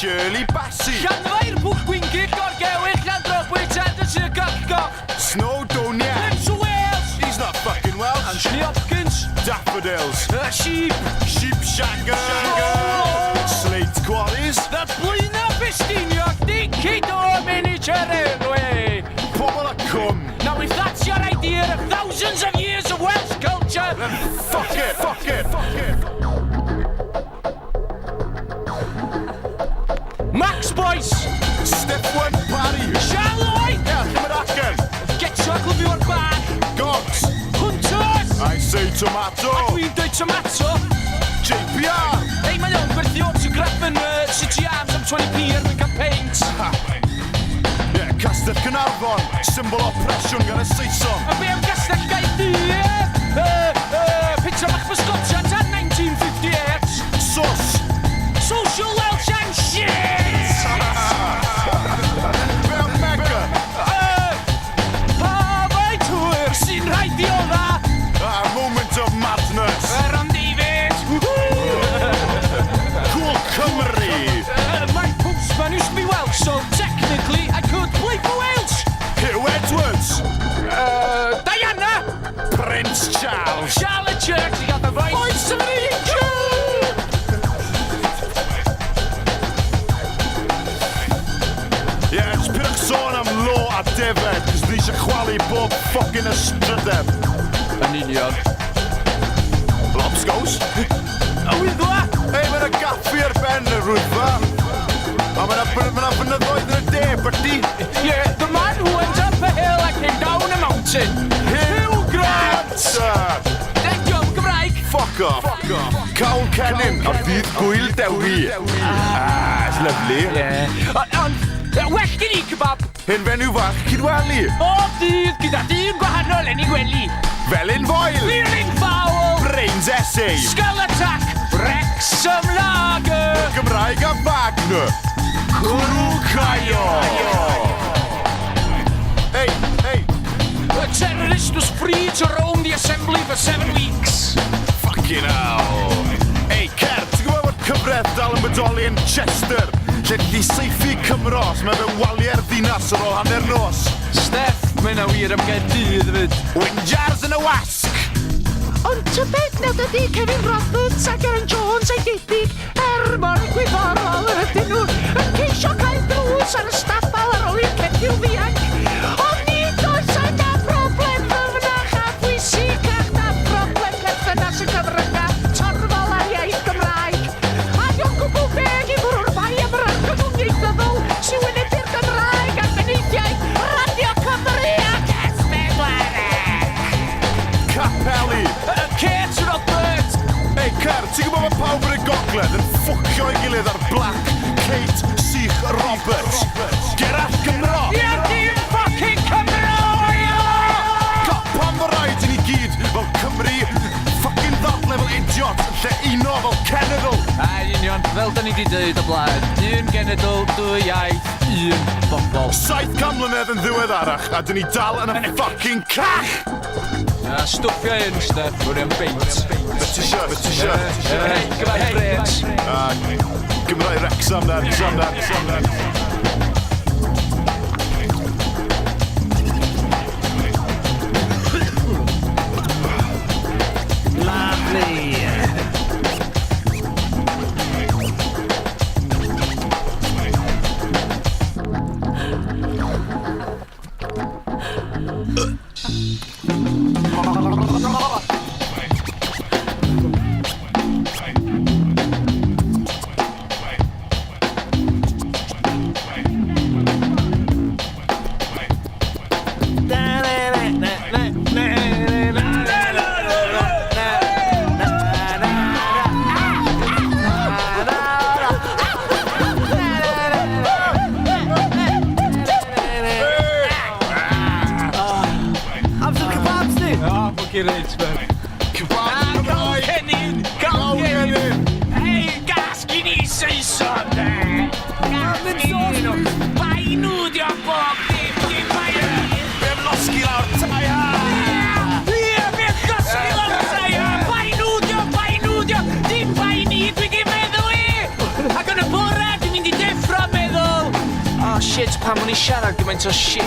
Shirley Bassey. Llanfair Pwll Gwingig Gorgewyll Llandrobwy Tedder Sir Gachgoch. Snowdonia. Prince of Wales. He's not fucking Welsh. Anthony Hopkins. Daffodils. Sheep. Sheep Shaggers. Slate Quarries. The Blaena Festiniog Di Cido Minicherelwe. Pobl a cwm. Now if that's your idea of thousands of years of Welsh culture, Then fuck it, fuck it, fuck it. Max Boyce. Stepwen Parry. Shalloy. Cymracan. Get chocolate your bag. Gogs. Hunters. I say tomato. Dwi'n dweud tomato. JPR. Ei, mae o'n gwerthu autograph yn City Arms am 20p ar wy'n campaigns. Yeah, Castell Caernarfon. Symbol o presiwn gan y Saeson. A be am Castell Gaerdydd? Peter Mach Bysgota tan 1958. Sos. Social Welsh and shit! Be am Mega. Pa faint hwyr sy'n rhaid i ola? Moment of madness. Ron David! Cool Cymru. Mike Postman used to be Welsh, so technically I could play for Wales. Hugh Edwards. Diana! Prince Charles. Charlotte Church, he got the voice. Voice of an angel! Yeah, it's pyrch sôn am lo a defed, cos ni eisiau chwalu bob ffocin ystrydeb. Yn union. Lobscows? A wyddwa? Ei, mae'n gaffi ar ben y rwyddfa. A mae'n fynyddoedd yn y de, byrdi. Yeah, the man who went up a hill and came down a mountain. Hugh Grant! Thank you, Gymraeg. Fuck off. Cawl Cennin a bydd gwyl dewi. It's lovely. Yeah. Ond, well gen i kebab. Hyn fenyw fach cydweli. O dydd gyda dyn gwahanol yn ei gwely. Felyn Foel. Fearing Fowl. Brains Essay. Skull Attack. Wrexham Lager. Gymraeg a Wagner. Cwrw Caio. Hey, hey. A terrorist was free to roam the assembly for 7 weeks. Fucking hell. Hey, Cer, ti'n gwybod bod cyfreth dal yn bodoli yn Chester? Lle di seithi Cymros, mae fe walie'r ddinas ar ôl hanner nos. Steff, mae'n a wir am Gaerdydd fyd. Windjars yn y wasg. Ond tybed nad ydy Kevin Roberts ac Aaron Jones ei debyg mor gwyddorol ydyn nhw yn ceisio cael drws ar y stabal ar ôl i'r cediw fianc. Ond nid oes yna broblem ddyfnach a bwysig ac na broblem perthynas y cyfryngau torfol ar iaith Gymraeg. A diolch gwbl beg i fwrw'r bai am yr argyfwng ieithyddol sy'n wynebu'r Gymraeg ar beneidiau Radio Cymru ac S4C. Capeli. Kate Roberts. Hey, Cer, ti'n gwybod bod pawb yn y gogledd yn ffwcio i gilydd ar Black Kate Sych Roberts. Gerard Gymro. Ie, dim fucking Cymru! Pam fo rhaid i ni gyd fel Cymru fucking ddadle fel idiot lle uno fel cenedl. A, union, fel da ni di dweud o blaen. Un genedl, dwy iaith, un bobl. 7 mlynedd yn ddiweddarach a dyn ni dal yn y fucking cach. A stwffio un, Steff, hwnnw am beint. Be tisio? Hei, gyfai breds. Gymrae Wrexham then, Wrexham then. Lovely. Reit, man. Kebab Gymraeg. Cawl Cennin. Hei, gas gyn i Saeson, de. Bai nhw di o bob dim bai ni. Be'n losgi lawr tai ha. Ie, be'n losgi lawr tai ha. Bai nhw di o, dim bai ni. Dwi'n gyd meddwl e. Ac yn y bore, dwi'n mynd i shit pan o'n i siarad gymaint o shit.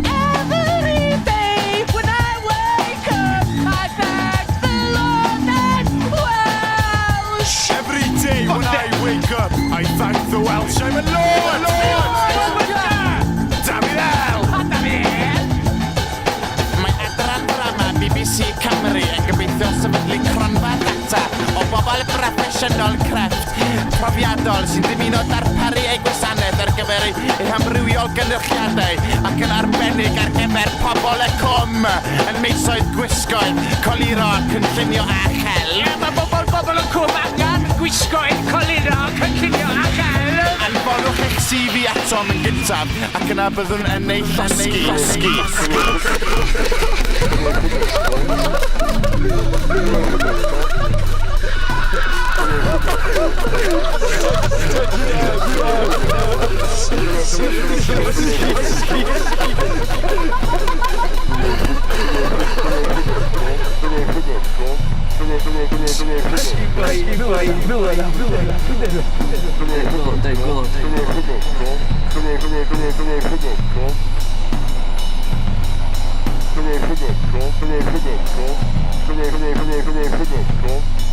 Every day when I wake up, I thank the Lord and Welsh. Every day when I wake up, I thank the Welsh. I'm a Lord! Mae adran drama BBC Cymru yn gobeithio sefydlu cronfa data o bobl proffesiynol crefft profiadol sy'n dymuno darparu eu gwasanaeth ar gyfer eu hamrywiol gynrychiadau ac yn arbennig ar gyfer pobl y cwm yn meisoedd gwisgoedd, coliro, cynllunio a chel. Mae bobl yn cwm angen gwisgoedd, colino, cynllunio a chael. Anfonwch eich CV atom yn gyntaf ac yna byddwn yn ei llosgi. Come on.